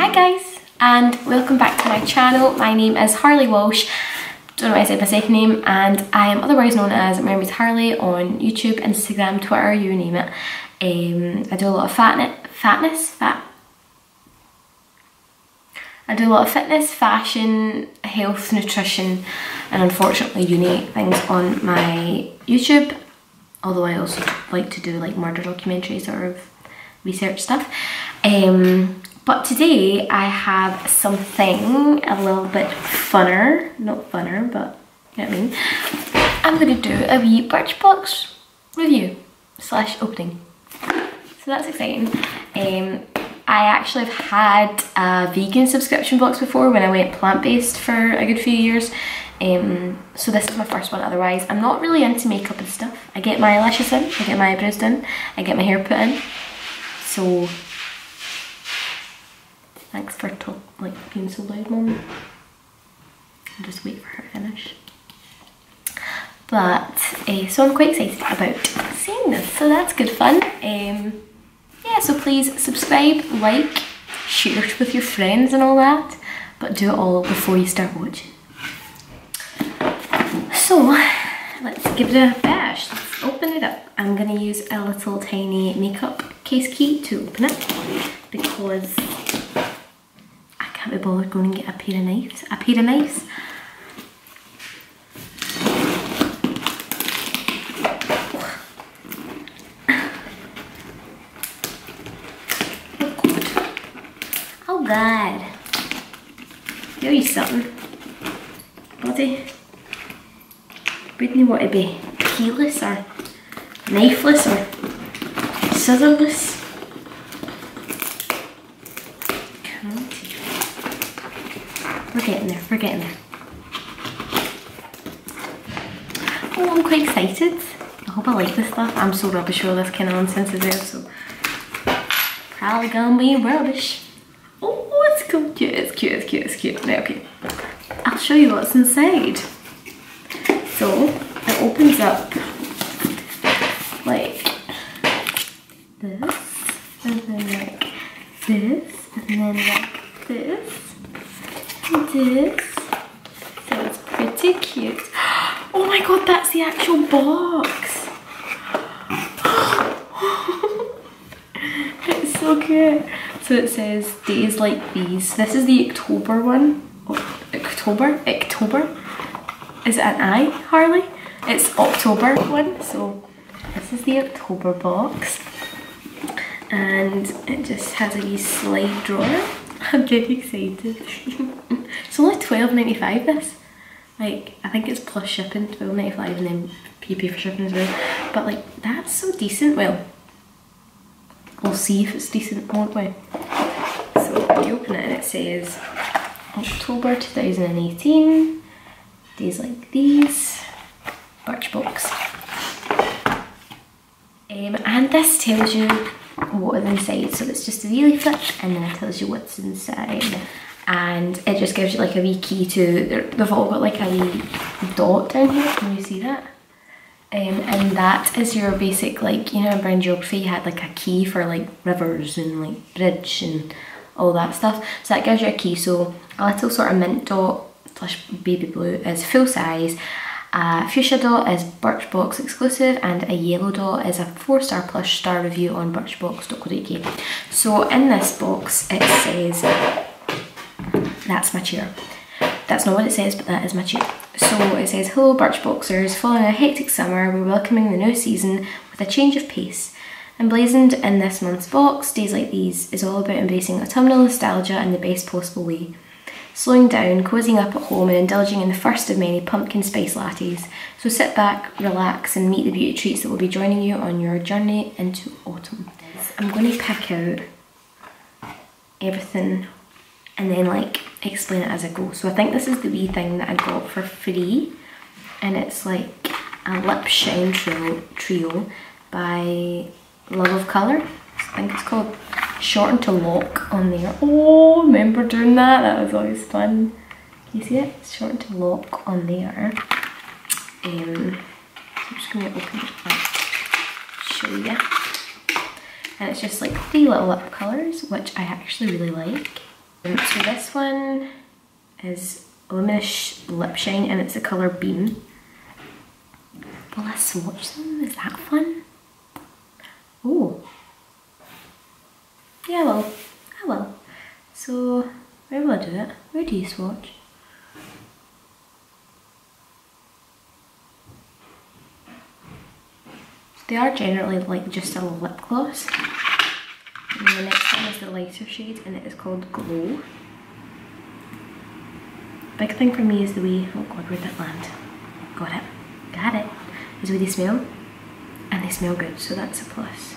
Hi guys, and welcome back to my channel. My name is Harley Walsh, don't know why I said my second name, and I am otherwise known as Mermaidharley on YouTube, Instagram, Twitter, you name it. I do a lot of I do a lot of fitness, fashion, health, nutrition, and unfortunately uni things on my YouTube. Although I also like to do like murder documentary sort of research stuff. But today I have something a little bit funner, not funner, but you know what I mean. I'm going to do a wee Birchbox review / opening. So that's exciting. I actually have had a vegan subscription box before when I went plant-based for a good few years. So this is my first one. Otherwise, I'm not really into makeup and stuff. I get my eyelashes in, I get my eyebrows done, I get my hair put in. So thanks for being so loud, Mum. I'll just wait for her to finish. But so I'm quite excited about seeing this. So that's good fun. Yeah, so please subscribe, like, share it with your friends and all that. But do it all before you start watching. So let's give it a bash. Let's open it up. I'm gonna use a little tiny makeup case key to open it because I can't be bothered going and get a pair of knives. Oh God. Give you something. Bloody. Wouldn't want to be keyless or knifeless or scissorless. We're getting there, we're getting there. Oh, I'm quite excited. I hope I like this stuff. I'm so rubbish with all this kind of nonsense as well, so probably gonna be rubbish. Oh, it's cool. Cute, it's cute, it's cute, it's cute. Right, okay. I'll show you what's inside. So it opens up like this, and then like this, and then like this, and this. So it's pretty cute. Oh my God, that's the actual box. It's so cute. So it says days like these. This is the October one. Oh, October? Is it an I, Harley? It's October one, so this is the October box. And it just has a wee slide drawer. I'm very excited. It's only $12.95 this. Like, I think it's plus shipping, $12.95, and then you pay for shipping as well. But like, that's so decent. Well, we'll see if it's decent, won't we? So you open it and it says October 2018. Days like these, Birchbox. And this tells you what is inside. So it's just a wee leaflet and then it tells you what's inside. And it just gives you like a wee key to, they've all got like a wee dot down here, can you see that? And that is your basic, like, you know, in geography you had like a key for like rivers and like bridge and all that stuff. So that gives you a key. So a little sort of mint dot / baby blue is full size, fuchsia dot is Birchbox exclusive, and a yellow dot is a 4-star plus star review on birchbox.co.uk. So in this box it says, that's my chair. That's not what it says, but that is my chair. So it says, hello Birchboxers, following a hectic summer, we're welcoming the new season with a change of pace. Emblazoned in this month's box, Days Like These is all about embracing autumnal nostalgia in the best possible way. Slowing down, cozying up at home and indulging in the first of many pumpkin spice lattes. So sit back, relax and meet the beauty treats that will be joining you on your journey into autumn. I'm going to pick out everything and then like explain it as I go. So I think this is the wee thing that I got for free, and it's like a lip shine trio by Love of Colour. I think it's called. Shorten to lock on there. Oh, remember doing that? That was always fun. Can you see it? It's shorten to lock on there. So I'm just going to open it up, show you. And it's just like 3 little lip colours, which I actually really like. So this one is Luminous Lip Shine and it's the colour Beam. Will I swatch them? Is that fun? Oh. Yeah, well, I will. So, where will I do it? Where do you swatch? They are generally like just a lip gloss. And the next one is the lighter shade and it is called Glow. Big thing for me is the way, oh god, where'd that land? Got it. Got it. Is the way they smell. And they smell good, so that's a plus.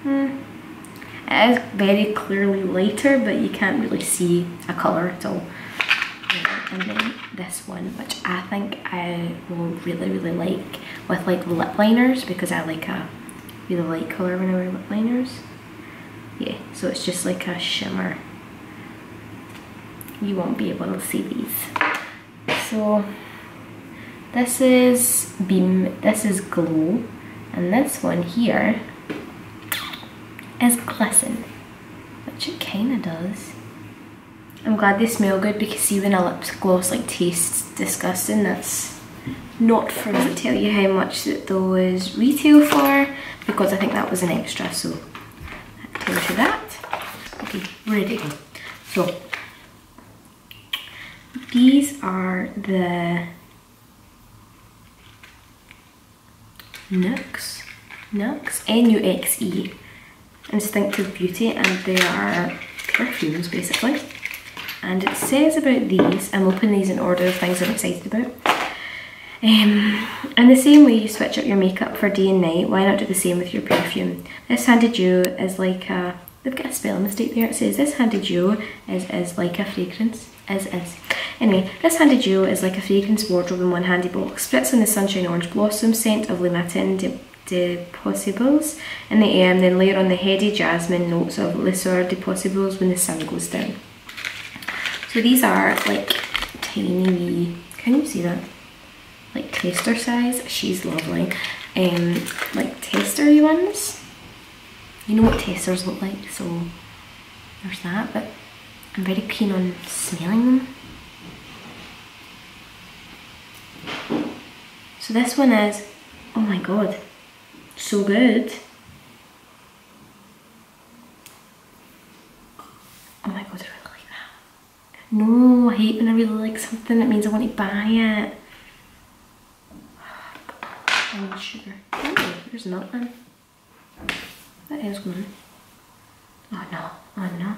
It is very clearly lighter, but you can't really see a colour at all. And then this one, which I think I will really like with like lip liners, because I like a really light colour when I wear lip liners. Yeah, so it's just like a shimmer. You won't be able to see these. So this is Beam, this is Glow, and this one here is Glisten, which it kind of does. I'm glad they smell good, because see when a lip gloss like tastes disgusting, that's not for me to tell you how much that those retail for, because I think that was an extra, so that tells you that. Okay, ready. So these are the Nuxe, N-U-X-E, Instinctive Beauty, and they are perfumes basically. And it says about these, I'm opening these in order of things I'm excited about. In the same way you switch up your makeup for day and night, why not do the same with your perfume? This Handy Duo is like a, they've got a spelling mistake there, it says this Handy Duo is like a fragrance, is. Anyway, this Handy Duo is like a fragrance wardrobe in one handy box. Spritz on the Sunshine Orange Blossom scent of Le Matin de Possibles in the air, and then layer on the heady jasmine notes of Le Soir de Possibles when the sun goes down. So these are like tiny wee, can you see that? Like taster size, she's lovely. Like tastery ones. You know what tasters look like, so there's that, but I'm very keen on smelling them. So this one is, oh my god, so good. Oh my god, I really like that. No, I hate when I really like something, it means I want to buy it. And sugar. Oh, there's milk then. That is good. Oh no, oh no.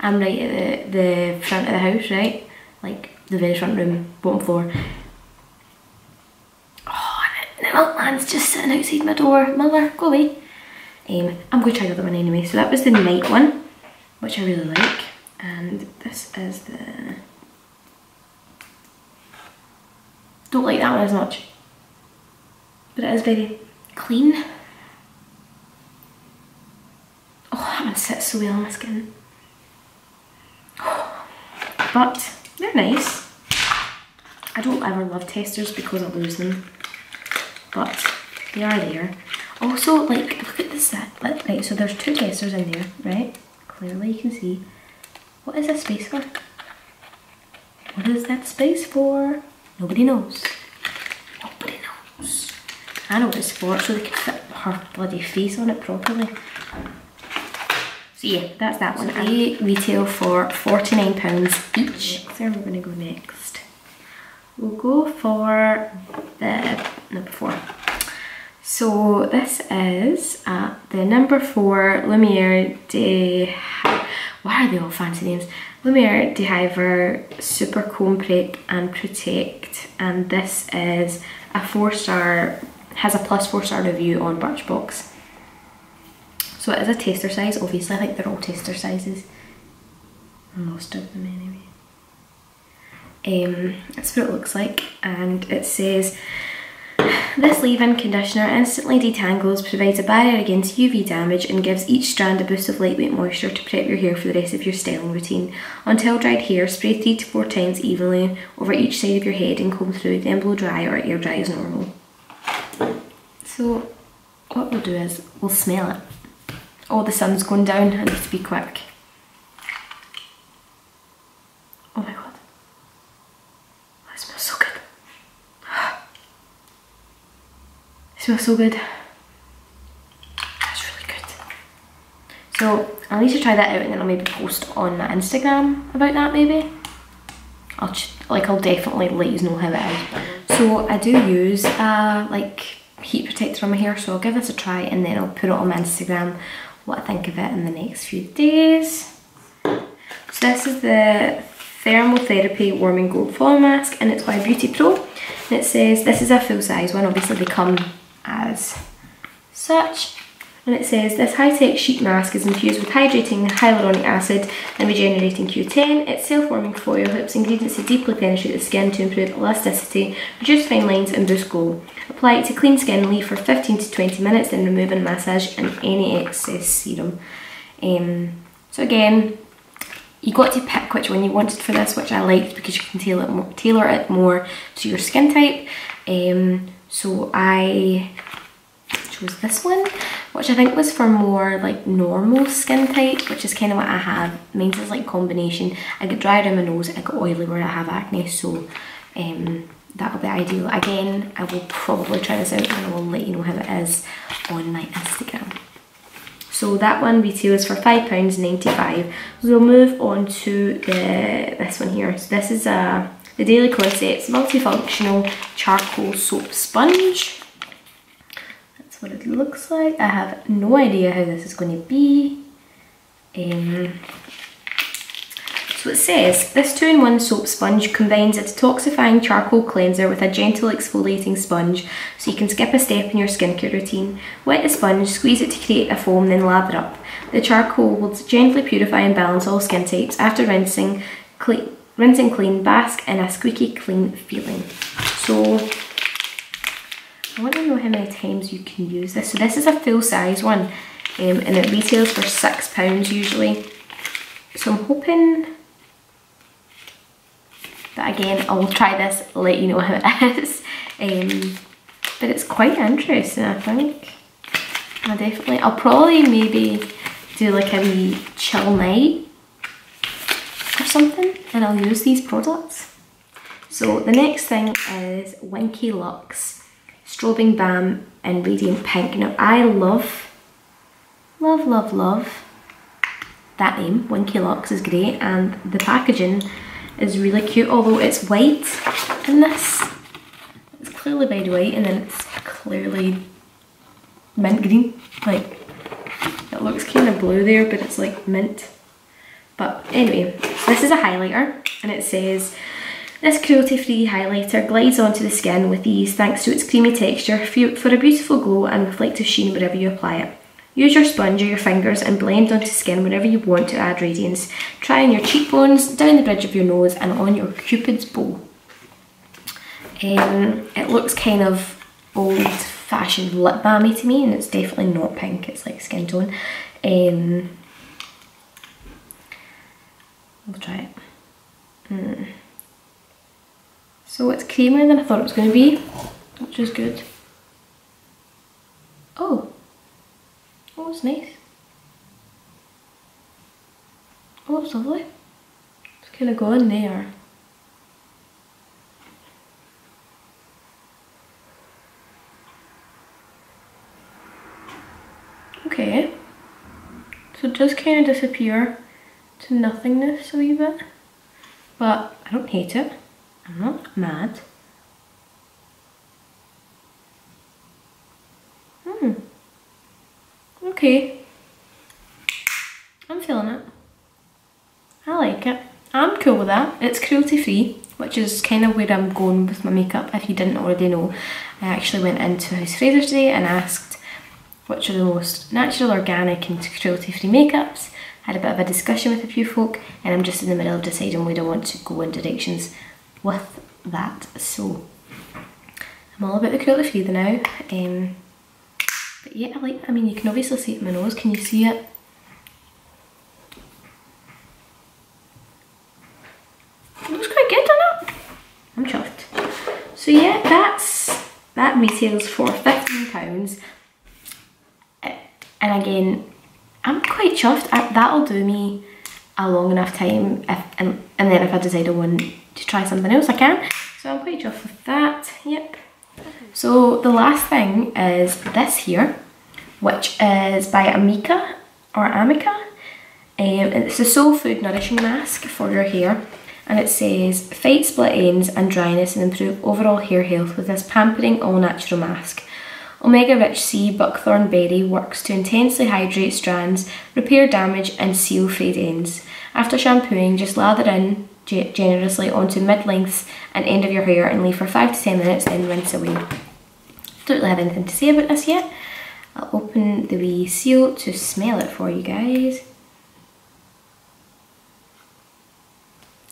I'm right at the front of the house, right? Like the very front room, bottom floor. Oh, and the milkman's just sitting outside my door. Mother, go away. I'm going to try the other one anyway. So that was the night one, which I really like. And this is the... Don't like that one as much. But it is very clean. Oh, that one sits so well on my skin. But they're nice. I don't ever love testers because I lose them. But they are there. Also, like, look at this set. Right, so there's two testers in there, right? Clearly you can see. What is this space for? What is that space for? Nobody knows. Nobody knows. I know what it's for, so they can fit her bloody face on it properly. So yeah, that's that one. They retail for £49 each. Where we're going to go next? We'll go for the number 4. So this is the number 4 Lumiere de... Why are they all fancy names? Lumiere de Hiver Super Comb Prep and Protect, and this is a 4-star, has a plus 4-star review on Birchbox. So it is a taster size, obviously. I think they're all taster sizes. Most of them anyway. That's what it looks like, and it says, this leave-in conditioner instantly detangles, provides a barrier against UV damage, and gives each strand a boost of lightweight moisture to prep your hair for the rest of your styling routine. On towel-dried hair, spray 3 to 4 times evenly over each side of your head and comb through, then blow dry or air dry as normal. So what we'll do is, we'll smell it. Oh, the sun's going down, I need to be quick. Oh my god. That smells so good. It smells so good. That's really good. So I'll need to try that out and then I'll maybe post on my Instagram about that maybe. I'll definitely let you know how it is. So I do use like heat protector on my hair, so I'll give this a try and then I'll put it on my Instagram what I think of it in the next few days. So this is the Thermotherapy Warming Gold Foil Mask and it's by Beauty Pro. And it says, this is a full size one, obviously they come as such. And it says, this high-tech sheet mask is infused with hydrating hyaluronic acid and regenerating Q10. Its self-warming foil helps ingredients to deeply penetrate the skin to improve elasticity, reduce fine lines and boost glow. Apply it to clean skin and leave for 15 to 20 minutes, then remove and massage and any excess serum. So again, you got to pick which one you wanted for this, which I liked because you can tailor it more to your skin type. So I chose this one, which I think was for more like normal skin type, which is kind of what I have. Mine is like combination. I get dry around my nose, I get oily where I have acne, so that'll be ideal. Again, I will probably try this out and I will let you know how it is on my Instagram. So that one retails for £5.95. So we'll move on to this one here. So this is the Daily Concepts Multifunctional Charcoal Soap Sponge. That's what it looks like. I have no idea how this is going to be. So it says, this 2-in-1 soap sponge combines a detoxifying charcoal cleanser with a gentle exfoliating sponge, so you can skip a step in your skincare routine. Wet the sponge, squeeze it to create a foam, then lather up. The charcoal will gently purify and balance all skin types. After rinsing clean, bask in a squeaky clean feeling. So I want to know how many times you can use this. So this is a full size one, and it retails for £6 usually. So I'm hoping that again I will try this, let you know how it is. But it's quite interesting, I think. I'll probably maybe do like a wee chill night or something and I'll use these products. So the next thing is Winky Lux Strobing Balm in Radiant Pink. Now I love that name. Winky Lux is great and the packaging is really cute, although it's white in this. It's clearly dyed white and then it's clearly mint green. Like, it looks kind of blue there, but it's like mint. But anyway, this is a highlighter and it says, this cruelty-free highlighter glides onto the skin with ease thanks to its creamy texture for a beautiful glow and reflective sheen wherever you apply it. Use your sponge or your fingers and blend onto skin whenever you want to add radiance. Try on your cheekbones, down the bridge of your nose and on your cupid's bow. It looks kind of old-fashioned lip balmy to me and it's definitely not pink, it's like skin tone. We'll try it. So it's creamier than I thought it was going to be, which is good. Oh, it's nice. Oh, it's lovely. It's kind of going there. Okay, so it does kind of disappear to nothingness a wee bit, but I don't hate it. I'm not mad. Okay, I'm feeling it. I like it. I'm cool with that. It's cruelty free, which is kind of where I'm going with my makeup. If you didn't already know, I actually went into House Fraser today and asked which are the most natural, organic and cruelty free makeups. Had a bit of a discussion with a few folk and I'm just in the middle of deciding where I want to go in directions with that. So I'm all about the cruelty free now. But yeah, I mean you can obviously see it in my nose. Can you see it? It looks quite good, doesn't it? I'm chuffed. So yeah, that retails for £15. And again, I'm quite chuffed. That'll do me a long enough time, and then if I decide I want to try something else, I can. So I'm quite chuffed with that, yep. So the last thing is this here, which is by Amica, or Amica. It's a soul food nourishing mask for your hair, and it says, fight split ends and dryness and improve overall hair health with this pampering all natural mask. Omega rich sea buckthorn berry works to intensely hydrate strands, repair damage and seal frayed ends. After shampooing, just lather in generously onto mid-lengths and end of your hair and leave for 5 to 10 minutes, then rinse away. Don't really have anything to say about this yet. I'll open the wee seal to smell it for you guys.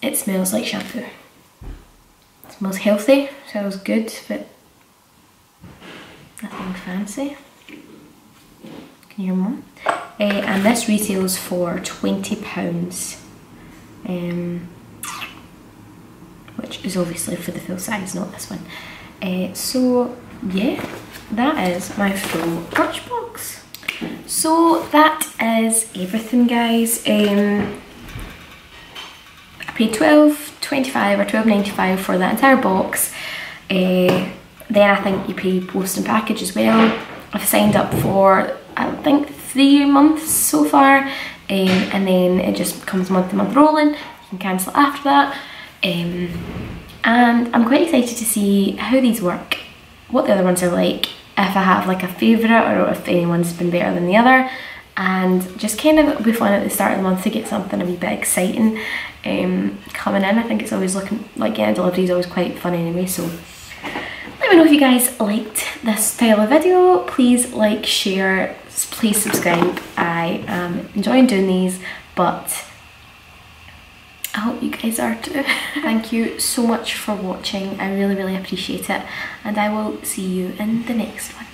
It smells like shampoo. It smells healthy, smells good, but nothing fancy. Can you hear Mum? And this retails for £20, which is obviously for the full size, not this one. So yeah, that is my full Birchbox. So that is everything, guys. I paid £12.25 or £12.95 for that entire box. Then I think you pay post and package as well. I've signed up for, I think, 3 months so far, and then it just comes month to month rolling. You can cancel it after that. And I'm quite excited to see how these work, what the other ones are like, if I have like a favourite or if anyone's been better than the other, and just kind of it'll be fun at the start of the month to get something a wee bit exciting coming in. I think it's always looking like getting delivery is always quite fun anyway, so let me know if you guys liked this style of video. Please like, share, please subscribe. I am enjoying doing these, but I hope you guys are too. Thank you so much for watching. I really, really appreciate it, and I will see you in the next one.